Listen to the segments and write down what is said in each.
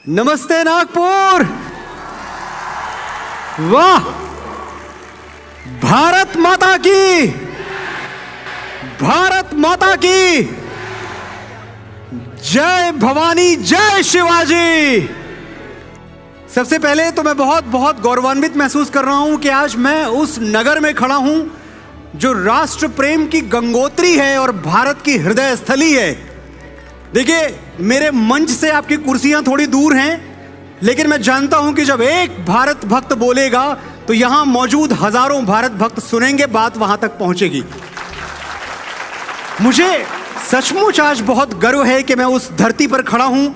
नमस्ते नागपुर। वाह, भारत माता की, भारत माता की जय भवानी, जय शिवाजी। सबसे पहले तो मैं बहुत बहुत गौरवान्वित महसूस कर रहा हूं कि आज मैं उस नगर में खड़ा हूं जो राष्ट्र प्रेम की गंगोत्री है और भारत की हृदय स्थली है। देखिए, मेरे मंच से आपकी कुर्सियां थोड़ी दूर हैं, लेकिन मैं जानता हूं कि जब एक भारत भक्त बोलेगा तो यहां मौजूद हजारों भारत भक्त सुनेंगे, बात वहां तक पहुंचेगी। मुझे सचमुच आज बहुत गर्व है कि मैं उस धरती पर खड़ा हूं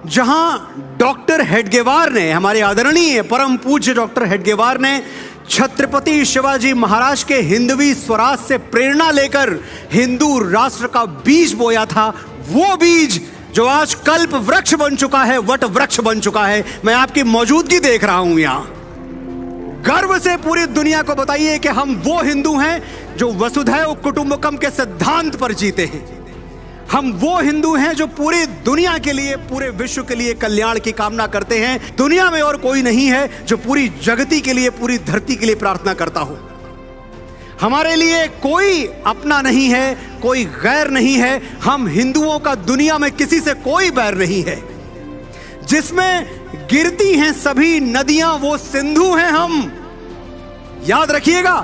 जहां डॉक्टर हेडगेवार ने, हमारे आदरणीय परम पूज्य डॉक्टर हेडगेवार ने छत्रपति शिवाजी महाराज के हिंदवी स्वराज से प्रेरणा लेकर हिंदू राष्ट्र का बीज बोया था। वो बीज जो आज कल्प वृक्ष बन चुका है, वट वृक्ष बन चुका है। मैं आपकी मौजूदगी देख रहा हूं यहां। गर्व से पूरी दुनिया को बताइए कि हम वो हिंदू हैं जो वसुधैव कुटुंबकम के सिद्धांत पर जीते हैं। हम वो हिंदू हैं जो पूरी दुनिया के लिए, पूरे विश्व के लिए कल्याण की कामना करते हैं। दुनिया में और कोई नहीं है जो पूरी जगती के लिए, पूरी धरती के लिए प्रार्थना करता हो। हमारे लिए कोई अपना नहीं है, कोई गैर नहीं है। हम हिंदुओं का दुनिया में किसी से कोई बैर नहीं है। जिसमें गिरती हैं सभी नदियां वो सिंधु हैं हम। याद रखिएगा,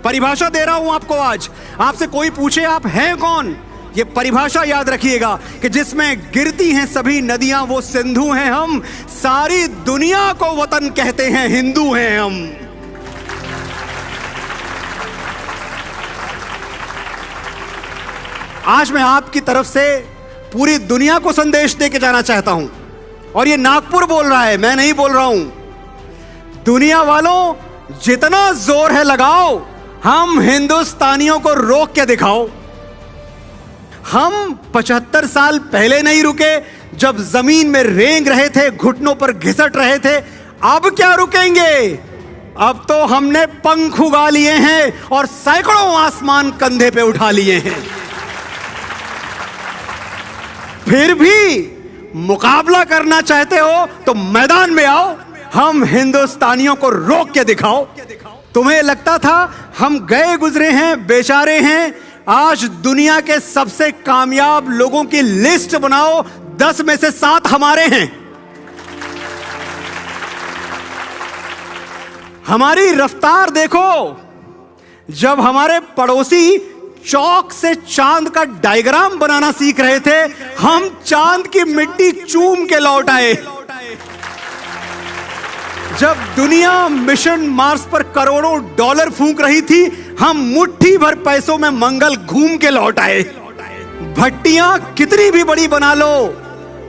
परिभाषा दे रहा हूं आपको आज। आपसे कोई पूछे आप हैं कौन, ये परिभाषा याद रखिएगा कि जिसमें गिरती हैं सभी नदियां वो सिंधु हैं हम। सारी दुनिया को वतन कहते हैं, हिंदू हैं हम। आज मैं आपकी तरफ से पूरी दुनिया को संदेश देके जाना चाहता हूं, और ये नागपुर बोल रहा है, मैं नहीं बोल रहा हूं। दुनिया वालों, जितना जोर है लगाओ, हम हिंदुस्तानियों को रोक के दिखाओ। हम 75 साल पहले नहीं रुके, जब जमीन में रेंग रहे थे, घुटनों पर घिसट रहे थे। अब क्या रुकेंगे? अब तो हमने पंख उगा लिए हैं और सैकड़ों आसमान कंधे पे उठा लिए हैं। फिर भी मुकाबला करना चाहते हो तो मैदान में आओ, हम हिंदुस्तानियों को रोक के दिखाओ। तुम्हें लगता था हम गए गुजरे हैं, बेचारे हैं। आज दुनिया के सबसे कामयाब लोगों की लिस्ट बनाओ, 10 में से 7 हमारे हैं। हमारी रफ्तार देखो। जब हमारे पड़ोसी चौक से चांद का डायग्राम बनाना सीख रहे थे, हम चांद की मिट्टी चूम के लौट आए। जब दुनिया मिशन मार्स पर करोड़ों डॉलर फूंक रही थी, हम मुट्ठी भर पैसों में मंगल घूम के लौट आए। भट्टियां कितनी भी बड़ी बना लो,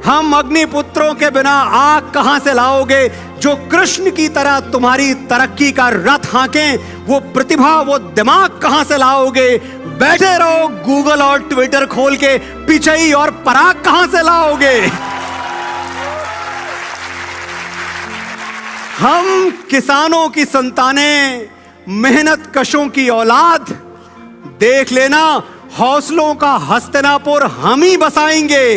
हम अग्निपुत्रों के बिना आग कहां से लाओगे? जो कृष्ण की तरह तुम्हारी तरक्की का रथ हांके, वो प्रतिभा, वो दिमाग कहां से लाओगे? बैठे रहो गूगल और ट्विटर खोल के, पिचई और पराग कहां से लाओगे? हम किसानों की संतानें, मेहनत कशों की औलाद। देख लेना, हौसलों का हस्तिनापुर हम ही बसाएंगे।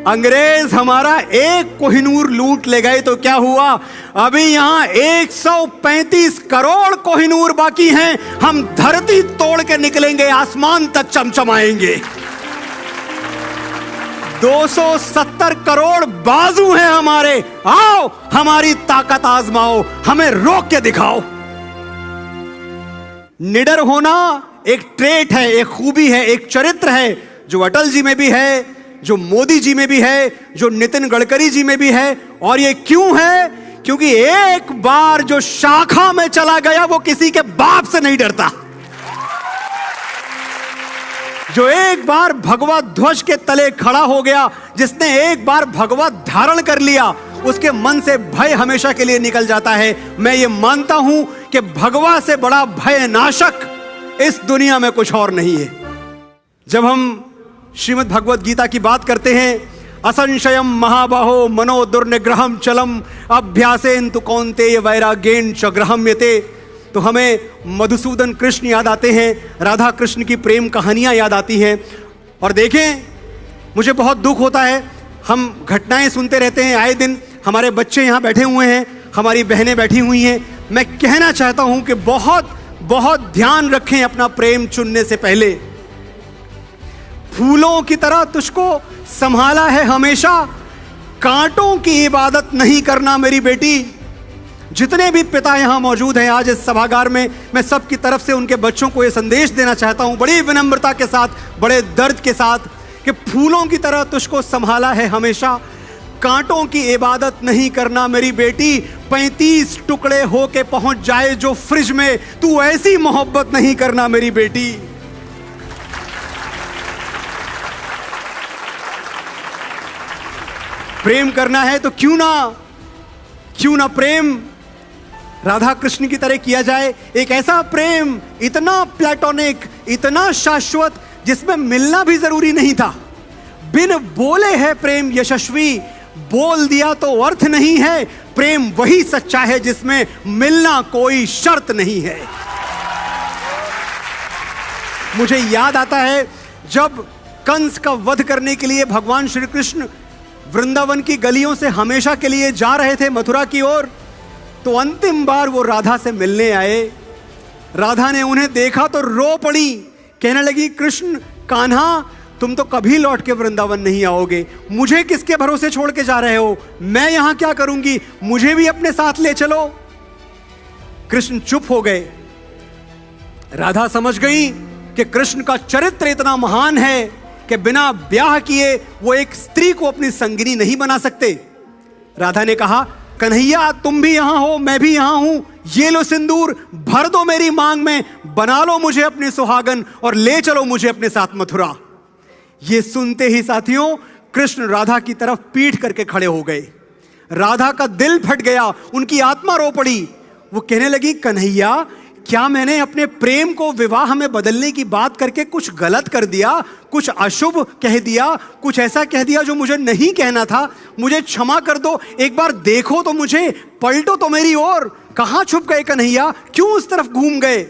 अंग्रेज हमारा एक कोहिनूर लूट ले गए तो क्या हुआ? अभी यहां 135 करोड़ कोहिनूर बाकी हैं। हम धरती तोड़ के निकलेंगे, आसमान तक चमचमाएंगे। 270 करोड़ बाजू हैं हमारे। आओ, हमारी ताकत आजमाओ, हमें रोक के दिखाओ। निडर होना एक ट्रेट है, एक खूबी है, एक चरित्र है जो अटल जी में भी है, जो मोदी जी में भी है, जो नितिन गडकरी जी में भी है। और ये क्यों है? क्योंकि एक बार जो शाखा में चला गया वो किसी के बाप से नहीं डरता। जो एक बार भगवा ध्वज के तले खड़ा हो गया, जिसने एक बार भगवा धारण कर लिया, उसके मन से भय हमेशा के लिए निकल जाता है। मैं ये मानता हूं कि भगवा से बड़ा भय नाशक इस दुनिया में कुछ और नहीं है। जब हम श्रीमद् भगवद गीता की बात करते हैं, असंशयम महाबाहो मनो दुर्निग्रहम चलम अभ्यासेन तु कौन्तेय वैराग्येन च ग्रहम्यते, तो हमें मधुसूदन कृष्ण याद आते हैं, राधा कृष्ण की प्रेम कहानियां याद आती हैं। और देखें, मुझे बहुत दुख होता है हम घटनाएं सुनते रहते हैं आए दिन। हमारे बच्चे यहाँ बैठे हुए हैं, हमारी बहनें बैठी हुई हैं। मैं कहना चाहता हूं कि बहुत बहुत ध्यान रखें अपना प्रेम चुनने से पहले। फूलों की तरह तुझको संभाला है हमेशा, कांटों की इबादत नहीं करना मेरी बेटी। जितने भी पिता यहां मौजूद हैं आज इस सभागार में, मैं सबकी तरफ से उनके बच्चों को यह संदेश देना चाहता हूं बड़ी विनम्रता के साथ, बड़े दर्द के साथ, कि फूलों की तरह तुझको संभाला है हमेशा, कांटों की इबादत नहीं करना मेरी बेटी। 35 टुकड़े होके पहुंच जाए जो फ्रिज में, तू ऐसी मोहब्बत नहीं करना मेरी बेटी। प्रेम करना है तो क्यों ना प्रेम राधा कृष्ण की तरह किया जाए। एक ऐसा प्रेम इतना प्लेटोनिक, इतना शाश्वत, जिसमें मिलना भी जरूरी नहीं था। बिन बोले है प्रेम यशस्वी, बोल दिया तो अर्थ नहीं है। प्रेम वही सच्चा है जिसमें मिलना कोई शर्त नहीं है। मुझे याद आता है जब कंस का वध करने के लिए भगवान श्री कृष्ण वृंदावन की गलियों से हमेशा के लिए जा रहे थे मथुरा की ओर, तो अंतिम बार वो राधा से मिलने आए। राधा ने उन्हें देखा तो रो पड़ी, कहने लगी, कृष्ण कान्हा, तुम तो कभी लौट के वृंदावन नहीं आओगे, मुझे किसके भरोसे छोड़ के जा रहे हो? मैं यहां क्या करूंगी? मुझे भी अपने साथ ले चलो। कृष्ण चुप हो गए। राधा समझ गई कि कृष्ण का चरित्र इतना महान है कि बिना ब्याह किए वो एक स्त्री को अपनी संगिनी नहीं बना सकते। राधा ने कहा, कन्हैया तुम भी यहां हो, मैं भी यहां हूं, ये लो सिंदूर, भर दो मेरी मांग में, बना लो मुझे अपनी सुहागन और ले चलो मुझे अपने साथ मथुरा। ये सुनते ही साथियों कृष्ण राधा की तरफ पीठ करके खड़े हो गए। राधा का दिल फट गया, उनकी आत्मा रो पड़ी। वो कहने लगी, कन्हैया क्या मैंने अपने प्रेम को विवाह में बदलने की बात करके कुछ गलत कर दिया, कुछ अशुभ कह दिया, कुछ ऐसा कह दिया जो मुझे नहीं कहना था? मुझे क्षमा कर दो, एक बार देखो तो मुझे, पलटो तो मेरी ओर। कहां छुप गए कन्हैया, क्यों उस तरफ घूम गए?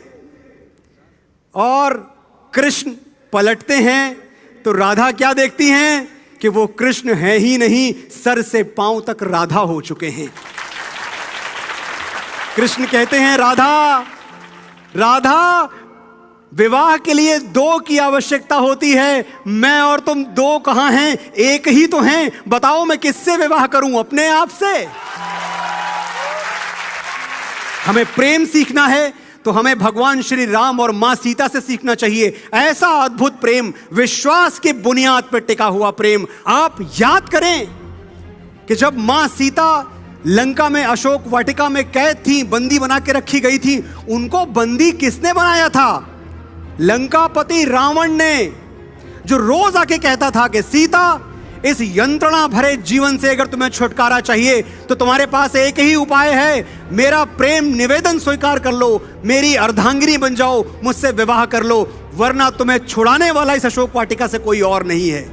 और कृष्ण पलटते हैं तो राधा क्या देखती हैं कि वो कृष्ण है ही नहीं, सर से पांव तक राधा हो चुके हैं। कृष्ण कहते हैं, राधा राधा, विवाह के लिए दो की आवश्यकता होती है, मैं और तुम दो कहां हैं, एक ही तो हैं। बताओ मैं किससे विवाह करूं, अपने आप से? हमें प्रेम सीखना है तो हमें भगवान श्री राम और मां सीता से सीखना चाहिए। ऐसा अद्भुत प्रेम, विश्वास की बुनियाद पर टिका हुआ प्रेम। आप याद करें कि जब मां सीता लंका में अशोक वाटिका में कैद थी, बंदी बना के रखी गई थी, उनको बंदी किसने बनाया था? लंकापति रावण ने, जो रोज आके कहता था कि सीता, इस यंत्रणा भरे जीवन से अगर तुम्हें छुटकारा चाहिए तो तुम्हारे पास एक ही उपाय है, मेरा प्रेम निवेदन स्वीकार कर लो, मेरी अर्धांगिनी बन जाओ, मुझसे विवाह कर लो, वरना तुम्हें छुड़ाने वाला इस अशोक वाटिका से कोई और नहीं है।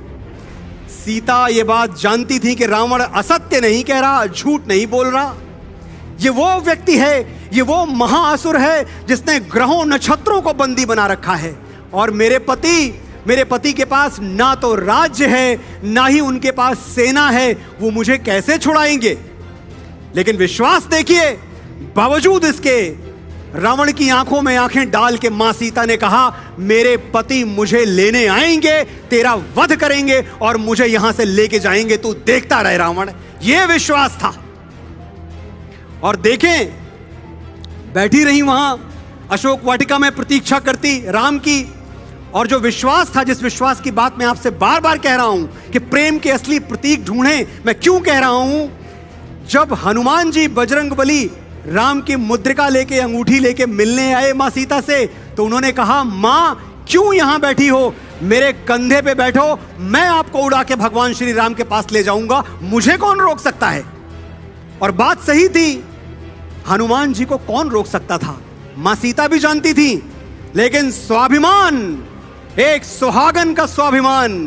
सीता ये बात जानती थी कि रावण असत्य नहीं कह रहा, झूठ नहीं बोल रहा। ये वो व्यक्ति है, ये वो महाअसुर है जिसने ग्रहों नक्षत्रों को बंदी बना रखा है। और मेरे पति के पास ना तो राज्य है, ना ही उनके पास सेना है, वो मुझे कैसे छुड़ाएंगे? लेकिन विश्वास देखिए, बावजूद इसके रावण की आंखों में आंखें डाल के मां सीता ने कहा, मेरे पति मुझे लेने आएंगे, तेरा वध करेंगे और मुझे यहां से लेके जाएंगे, तू देखता रहे रावण। यह विश्वास था। और देखें, बैठी रही वहां अशोक वाटिका में प्रतीक्षा करती राम की। और जो विश्वास था, जिस विश्वास की बात मैं आपसे बार बार कह रहा हूं कि प्रेम के असली प्रतीक ढूंढें, मैं क्यों कह रहा हूं? जब हनुमान जी बजरंगबली राम की मुद्रिका लेके, अंगूठी लेके मिलने आए मां सीता से, तो उन्होंने कहा, मां क्यों यहां बैठी हो, मेरे कंधे पे बैठो, मैं आपको उड़ा के भगवान श्री राम के पास ले जाऊंगा, मुझे कौन रोक सकता है? और बात सही थी, हनुमान जी को कौन रोक सकता था? मां सीता भी जानती थी, लेकिन स्वाभिमान, एक सुहागन का स्वाभिमान,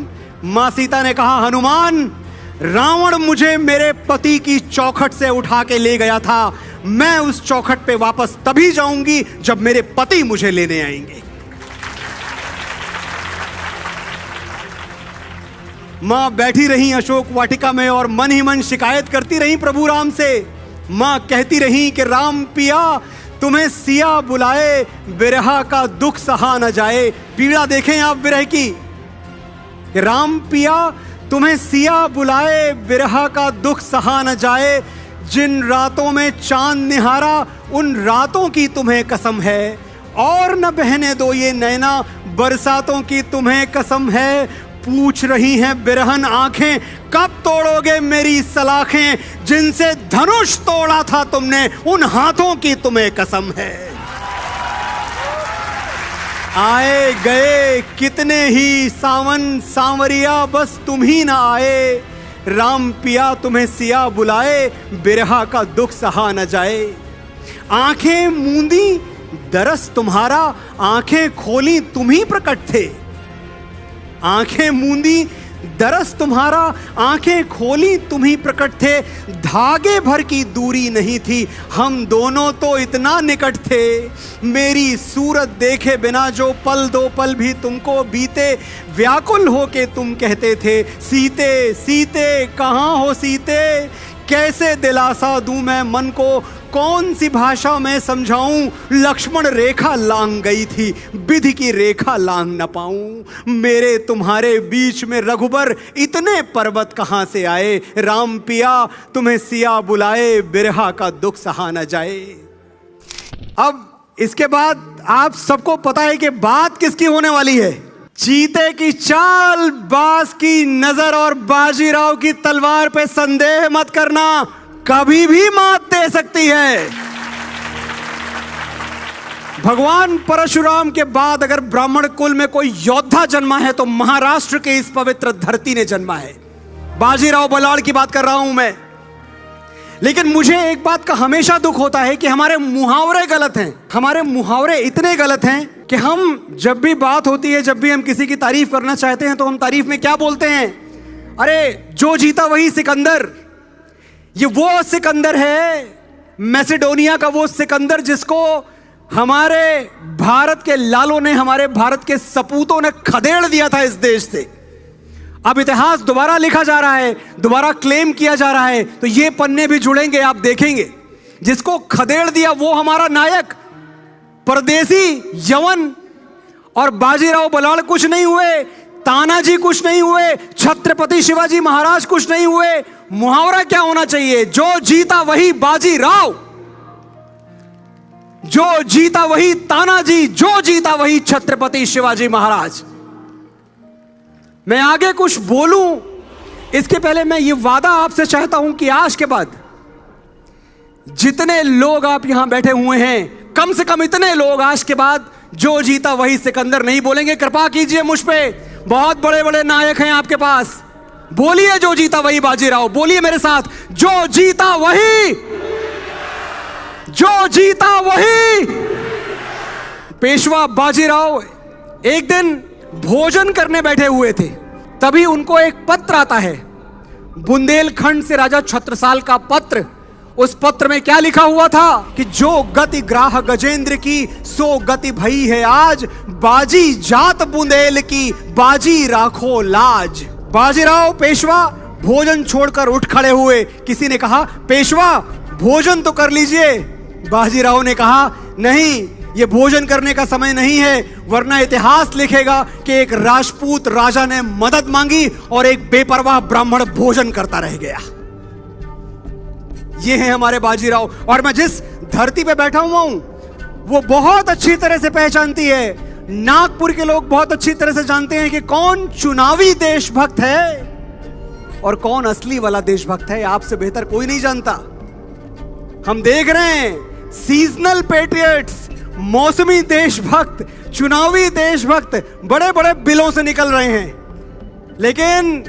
मां सीता ने कहा, हनुमान, रावण मुझे मेरे पति की चौखट से उठा के ले गया था, मैं उस चौखट पे वापस तभी जाऊंगी जब मेरे पति मुझे लेने आएंगे। माँ बैठी रही अशोक वाटिका में और मन ही मन शिकायत करती रही प्रभु राम से। माँ कहती रही कि राम पिया तुम्हें सिया बुलाए, विरहा का दुख सहा न जाए। पीड़ा देखें आप विरह की। राम पिया तुम्हें सिया बुलाए, विरहा का दुख सहा न जाए। जिन रातों में चांद निहारा, उन रातों की तुम्हें कसम है। और न बहने दो ये नैना, बरसातों की तुम्हें कसम है। पूछ रही हैं बिरहन आंखें, कब तोड़ोगे मेरी सलाखें। जिनसे धनुष तोड़ा था तुमने, उन हाथों की तुम्हें कसम है। आए गए कितने ही सावन सांवरिया, बस तुम ही ना आए। राम पिया तुम्हें सिया बुलाए, बिरहा का दुख सहा न जाए। आंखें मूंदी दरस तुम्हारा, आंखें खोली तुम ही प्रकट थे। आंखें मूंदी दरस तुम्हारा, आंखें खोली तुम ही प्रकट थे। धागे भर की दूरी नहीं थी, हम दोनों तो इतना निकट थे। मेरी सूरत देखे बिना जो पल दो पल भी तुमको बीते, व्याकुल होके तुम कहते थे, सीते सीते कहाँ हो सीते। कैसे दिलासा दूं मैं मन को, कौन सी भाषा में समझाऊं। लक्ष्मण रेखा लांग गई थी, विधि की रेखा लांग न पाऊं। मेरे तुम्हारे बीच में रघुबर, इतने पर्वत कहां से आए। राम पिया तुम्हें सिया बुलाए, बिरहा का दुख सहा न जाए। अब इसके बाद आप सबको पता है कि बात किसकी होने वाली है। चीते की चाल, बाज की नजर और बाजीराव की तलवार पे संदेह मत करना, कभी भी मात दे सकती है। भगवान परशुराम के बाद अगर ब्राह्मण कुल में कोई योद्धा जन्मा है तो महाराष्ट्र के इस पवित्र धरती ने जन्मा है। बाजीराव बलाड़ की बात कर रहा हूं मैं। लेकिन मुझे एक बात का हमेशा दुख होता है कि हमारे मुहावरे गलत हैं। हमारे मुहावरे इतने गलत हैं कि हम जब भी बात होती है, जब भी हम किसी की तारीफ करना चाहते हैं तो हम तारीफ में क्या बोलते हैं, अरे जो जीता वही सिकंदर। ये वो सिकंदर है, मैसेडोनिया का वो सिकंदर जिसको हमारे भारत के लालों ने, हमारे भारत के सपूतों ने खदेड़ दिया था इस देश से। अब इतिहास दोबारा लिखा जा रहा है, दोबारा क्लेम किया जा रहा है, तो ये पन्ने भी जुड़ेंगे, आप देखेंगे। जिसको खदेड़ दिया वो हमारा नायक, परदेसी यवन और बाजीराव बलाड़ कुछ नहीं हुए, तानाजी कुछ नहीं हुए, छत्रपति शिवाजी महाराज कुछ नहीं हुए। मुहावरा क्या होना चाहिए, जो जीता वही बाजीराव, जो जीता वही तानाजी, जो जीता वही छत्रपति शिवाजी महाराज। मैं आगे कुछ बोलूं इसके पहले मैं ये वादा आपसे चाहता हूं कि आज के बाद जितने लोग आप यहां बैठे हुए हैं, कम से कम इतने लोग आज के बाद जो जीता वही सिकंदर नहीं बोलेंगे। कृपा कीजिए मुझ पे, बहुत बड़े बड़े नायक हैं आपके पास। बोलिए जो जीता वही बाजीराव, बोलिए मेरे साथ, जो जीता वही, जो जीता वही। पेशवा बाजीराव एक दिन भोजन करने बैठे हुए थे, तभी उनको एक पत्र आता है, बुंदेलखंड से राजा छत्रसाल का पत्र। उस पत्र में क्या लिखा हुआ था कि जो गति ग्राह गजेंद्र की, सो गति भई है आज। बाजी जात बुंदेल की, बाजी राखो लाज। बाजीराव पेशवा भोजन छोड़कर उठ खड़े हुए। किसी ने कहा, पेशवा भोजन तो कर लीजिए। बाजीराव ने कहा, नहीं, ये भोजन करने का समय नहीं है, वरना इतिहास लिखेगा कि एक राजपूत राजा ने मदद मांगी और एक बेपरवाह ब्राह्मण भोजन करता रह गया। ये है हमारे बाजीराव। और मैं जिस धरती पे बैठा हुआ हूं वो बहुत अच्छी तरह से पहचानती है, नागपुर के लोग बहुत अच्छी तरह से जानते हैं कि कौन चुनावी देशभक्त है और कौन असली वाला देशभक्त है। आपसे बेहतर कोई नहीं जानता। हम देख रहे हैं सीजनल पेट्रियट्स, मौसमी देशभक्त, चुनावी देशभक्त बड़े बड़े बिलों से निकल रहे हैं, लेकिन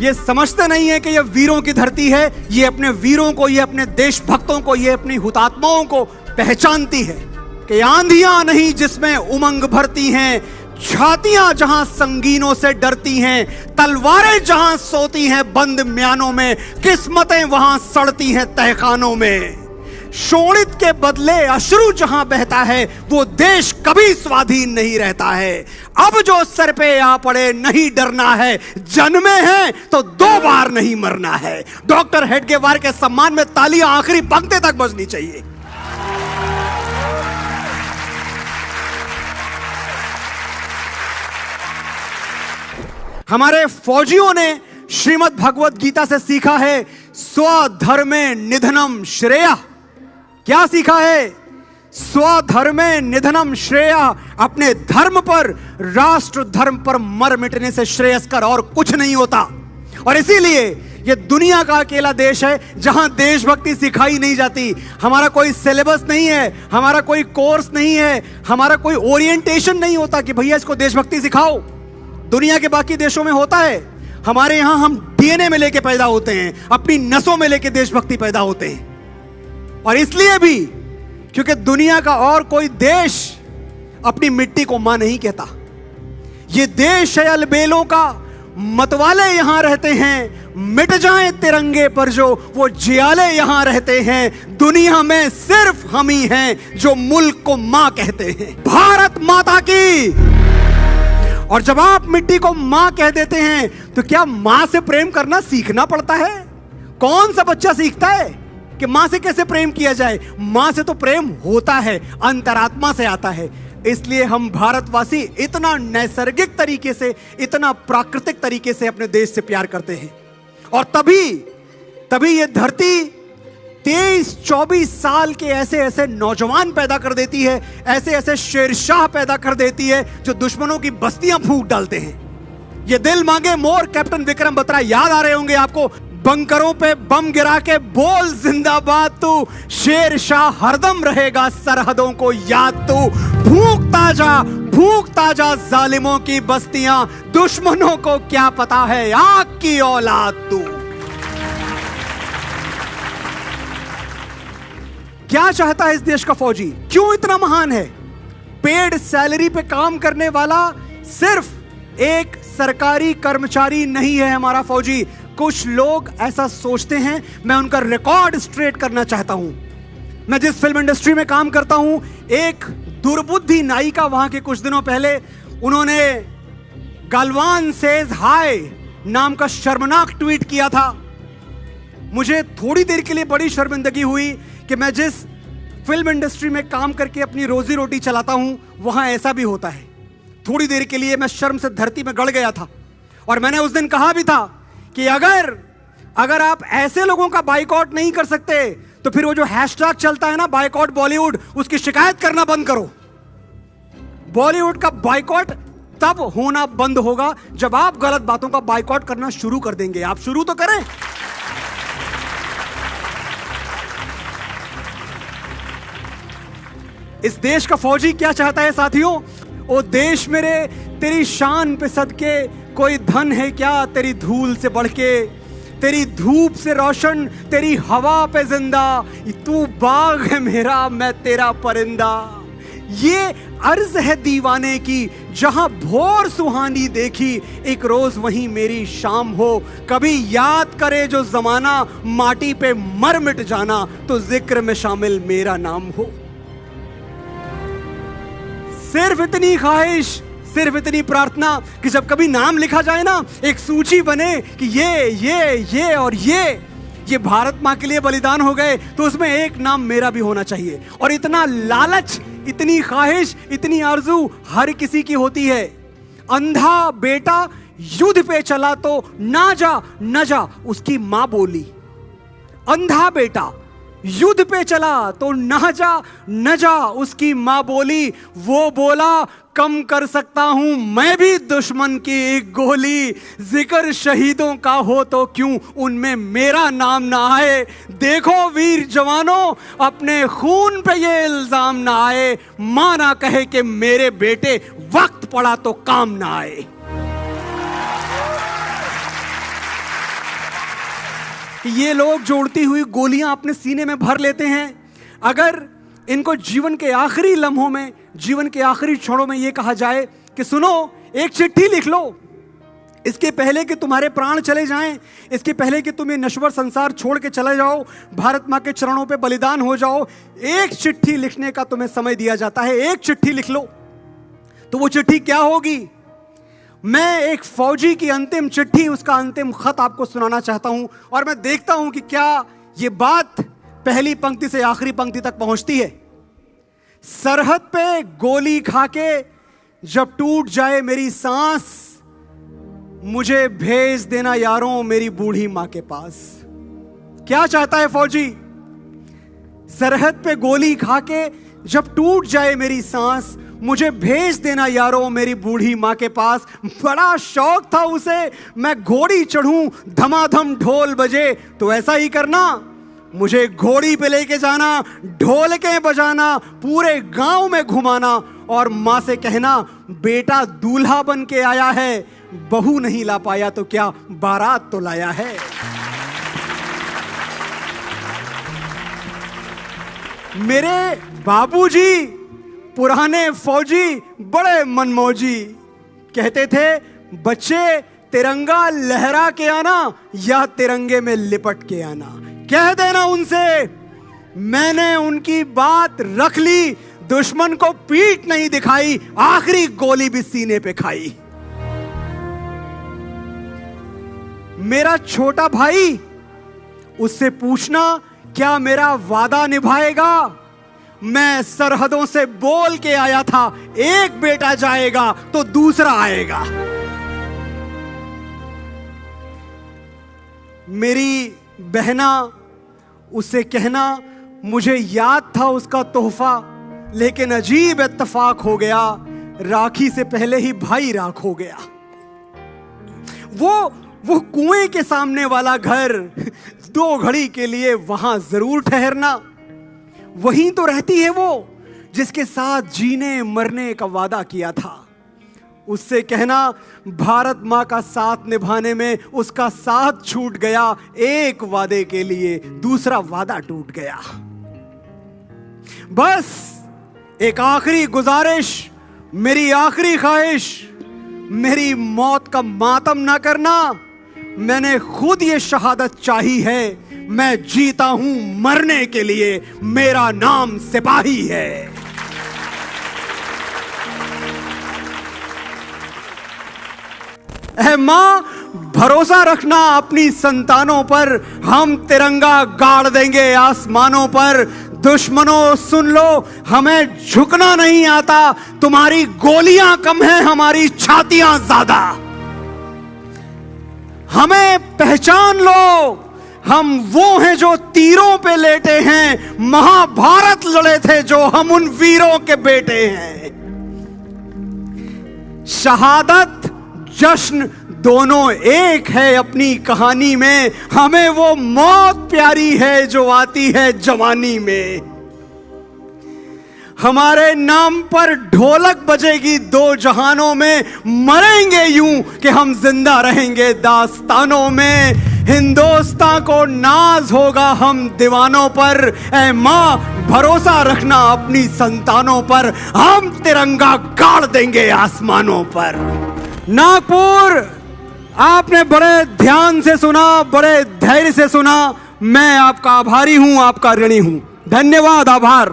ये समझते नहीं है कि ये वीरों की धरती है। ये अपने वीरों को, ये अपने देशभक्तों को, ये अपनी हुतात्माओं को पहचानती है कि आंधियां नहीं जिसमें उमंग भरती हैं, छातियां जहां संगीनों से डरती हैं, तलवारें जहां सोती हैं बंद म्यानों में, किस्मतें वहां सड़ती हैं तहखानों में। शोणित के बदले अश्रु जहां बहता है वो देश कभी स्वाधीन नहीं रहता है। अब जो सर पे आ पड़े नहीं डरना है, जन्मे हैं तो 2 बार नहीं मरना है। डॉक्टर हेडगेवार के सम्मान में तालियां आखिरी पंक्ति तक बजनी चाहिए। हमारे फौजियों ने श्रीमद् भगवत गीता से सीखा है स्वधर्मे निधनम श्रेया। क्या सीखा है? स्वधर्मे निधनम श्रेया। अपने धर्म पर, राष्ट्र धर्म पर मर मिटने से श्रेयस्कर और कुछ नहीं होता। और इसीलिए यह दुनिया का अकेला देश है जहां देशभक्ति सिखाई नहीं जाती। हमारा कोई सिलेबस नहीं है, हमारा कोई कोर्स नहीं है, हमारा कोई ओरिएंटेशन नहीं होता कि भैया इसको देशभक्ति सिखाओ। दुनिया के बाकी देशों में होता है। हमारे यहां हम डीएनए में लेके पैदा होते हैं, अपनी नसों में लेके देशभक्ति पैदा होते हैं। और इसलिए भी क्योंकि दुनिया का और कोई देश अपनी मिट्टी को मां नहीं कहता। यह देश है अलबेलों का, मतवाले यहां रहते हैं, मिट जाएं तिरंगे पर जो वो जियाले यहां रहते हैं। दुनिया में सिर्फ हम ही हैं जो मुल्क को मां कहते हैं। भारत माता की। और जब आप मिट्टी को मां कह देते हैं तो क्या मां से प्रेम करना सीखना पड़ता है? कौन सा बच्चा सीखता है कि मां से कैसे प्रेम किया जाए? मां से तो प्रेम होता है, अंतरात्मा से आता है। इसलिए हम भारतवासी इतना नैसर्गिक तरीके से, इतना प्राकृतिक तरीके से अपने देश से प्यार करते हैं। और तभी ये धरती 23-24 साल के ऐसे ऐसे नौजवान पैदा कर देती है, ऐसे ऐसे शेरशाह पैदा कर देती है जो दुश्मनों की बस्तियां फूंक डालते हैं। ये दिल मांगे मोर कैप्टन विक्रम बत्रा याद आ रहे होंगे आपको। बंकरों पे बम गिरा के बोल जिंदाबाद तू, शेरशाह हरदम रहेगा सरहदों को याद तू। फूंकता जा जालिमों की बस्तियां, दुश्मनों को क्या पता है आग की औलाद तू। क्या चाहता है इस देश का फौजी? क्यों इतना महान है? पेड सैलरी पे काम करने वाला सिर्फ एक सरकारी कर्मचारी नहीं है हमारा फौजी। कुछ लोग ऐसा सोचते हैं, मैं उनका रिकॉर्ड स्ट्रेट करना चाहता हूं। मैं जिस फिल्म इंडस्ट्री में काम करता हूं, एक दुर्बुद्धि नायिका वहां के कुछ दिनों पहले उन्होंने गलवान सेज हाय नाम का शर्मनाक ट्वीट किया था। मुझे थोड़ी देर के लिए बड़ी शर्मिंदगी हुई कि मैं जिस फिल्म इंडस्ट्री में काम करके अपनी रोजी रोटी चलाता हूं वहां ऐसा भी होता है। थोड़ी देर के लिए मैं शर्म से धरती में गड़ गया था। और मैंने उस दिन कहा भी था कि अगर आप ऐसे लोगों का बाइकआउट नहीं कर सकते तो फिर वो जो हैशटैग चलता है ना बाइकआउट बॉलीवुड, उसकी शिकायत करना बंद करो। बॉलीवुड का बाइकआउट तब होना बंद होगा जब आप गलत बातों का बाइकआउट करना शुरू कर देंगे। आप शुरू तो करें। इस देश का फौजी क्या चाहता है साथियों? ओ देश मेरे तेरी शान पे सदके, कोई धन है क्या तेरी धूल से बढ़ के? तेरी धूप से रोशन, तेरी हवा पे जिंदा, तू बाग है मेरा मैं तेरा परिंदा। ये अर्ज है दीवाने की, जहां भोर सुहानी देखी, एक रोज वहीं मेरी शाम हो। कभी याद करे जो जमाना, माटी पे मर मिट जाना, तो जिक्र में शामिल मेरा नाम हो। सिर्फ इतनी ख्वाहिश, सिर्फ इतनी प्रार्थना कि जब कभी नाम लिखा जाए ना, एक सूची बने कि ये और ये भारत मां के लिए बलिदान हो गए, तो उसमें एक नाम मेरा भी होना चाहिए। और इतना लालच, इतनी ख्वाहिश, इतनी आरज़ू हर किसी की होती है। अंधा बेटा युद्ध पे चला तो ना जा उसकी मां बोली। अंधा बेटा युद्ध पे चला तो न जा उसकी मां बोली। वो बोला कम कर सकता हूं मैं भी दुश्मन की एक गोली। जिक्र शहीदों का हो तो क्यों उनमें मेरा नाम ना आए। देखो वीर जवानों अपने खून पे ये इल्जाम ना आए। मां ना कहे कि मेरे बेटे वक्त पड़ा तो काम ना आए। ये लोग जोड़ती हुई गोलियां अपने सीने में भर लेते हैं। अगर इनको जीवन के आखिरी लम्हों में, जीवन के आखिरी क्षणों में यह कहा जाए कि सुनो एक चिट्ठी लिख लो, इसके पहले कि तुम्हारे प्राण चले जाएं, इसके पहले कि तुम ये नश्वर संसार छोड़ के चले जाओ, भारत माँ के चरणों पे बलिदान हो जाओ, एक चिट्ठी लिखने का तुम्हें समय दिया जाता है। एक चिट्ठी लिख लो। तो वो चिट्ठी क्या होगी? मैं एक फौजी की अंतिम चिट्ठी, उसका अंतिम खत आपको सुनाना चाहता हूं, और मैं देखता हूं कि क्या ये बात पहली पंक्ति से आखिरी पंक्ति तक पहुंचती है। सरहद पे गोली खाके जब टूट जाए मेरी सांस, मुझे भेज देना यारों मेरी बूढ़ी मां के पास। क्या चाहता है फौजी? सरहद पे गोली खाके जब टूट जाए मेरी सांस, मुझे भेज देना यारों मेरी बूढ़ी मां के पास। बड़ा शौक था उसे मैं घोड़ी चढ़ूं, धमाधम ढोल बजे, तो ऐसा ही करना, मुझे घोड़ी पे लेके जाना, ढोलकें बजाना, पूरे गांव में घुमाना, और मां से कहना बेटा दूल्हा बन के आया है, बहू नहीं ला पाया तो क्या बारात तो लाया है। मेरे बाबूजी पुराने फौजी बड़े मनमौजी, कहते थे बच्चे तिरंगा लहरा के आना या तिरंगे में लिपट के आना। कह देना उनसे मैंने उनकी बात रख ली, दुश्मन को पीठ नहीं दिखाई, आखिरी गोली भी सीने पे खाई। मेरा छोटा भाई, उससे पूछना क्या मेरा वादा निभाएगा? मैं सरहदों से बोल के आया था, एक बेटा जाएगा तो दूसरा आएगा। मेरी बहना, उससे कहना मुझे याद था उसका तोहफा, लेकिन अजीब इत्तेफाक हो गया, राखी से पहले ही भाई राख हो गया। वो कुएं के सामने वाला घर, 2 घड़ी के लिए वहां जरूर ठहरना। वहीं तो रहती है वो जिसके साथ जीने मरने का वादा किया था। उससे कहना भारत मां का साथ निभाने में उसका साथ छूट गया, एक वादे के लिए दूसरा वादा टूट गया। बस एक आखिरी गुजारिश, मेरी आखिरी ख्वाहिश, मेरी मौत का मातम ना करना। मैंने खुद ये शहादत चाही है, मैं जीता हूं मरने के लिए, मेरा नाम सिपाही है। ऐ मां, भरोसा रखना अपनी संतानों पर, हम तिरंगा गाड़ देंगे आसमानों पर। दुश्मनों सुन लो, हमें झुकना नहीं आता, तुम्हारी गोलियां कम हैं, हमारी छातियां ज्यादा। हमें पहचान लो, हम वो हैं जो तीरों पे लेटे हैं, महाभारत लड़े थे जो, हम उन वीरों के बेटे हैं। शहादत जश्न दोनों एक है अपनी कहानी में, हमें वो मौत प्यारी है जो आती है जवानी में। हमारे नाम पर ढोलक बजेगी 2 जहानों में, मरेंगे यूं कि हम जिंदा रहेंगे दास्तानों में। हिंदुस्तान को नाज होगा हम दीवानों पर, ऐ मां भरोसा रखना अपनी संतानों पर, हम तिरंगा गाड़ देंगे आसमानों पर। नागपुर, आपने बड़े ध्यान से सुना, बड़े धैर्य से सुना, मैं आपका आभारी हूं, आपका ऋणी हूं। धन्यवाद, आभार।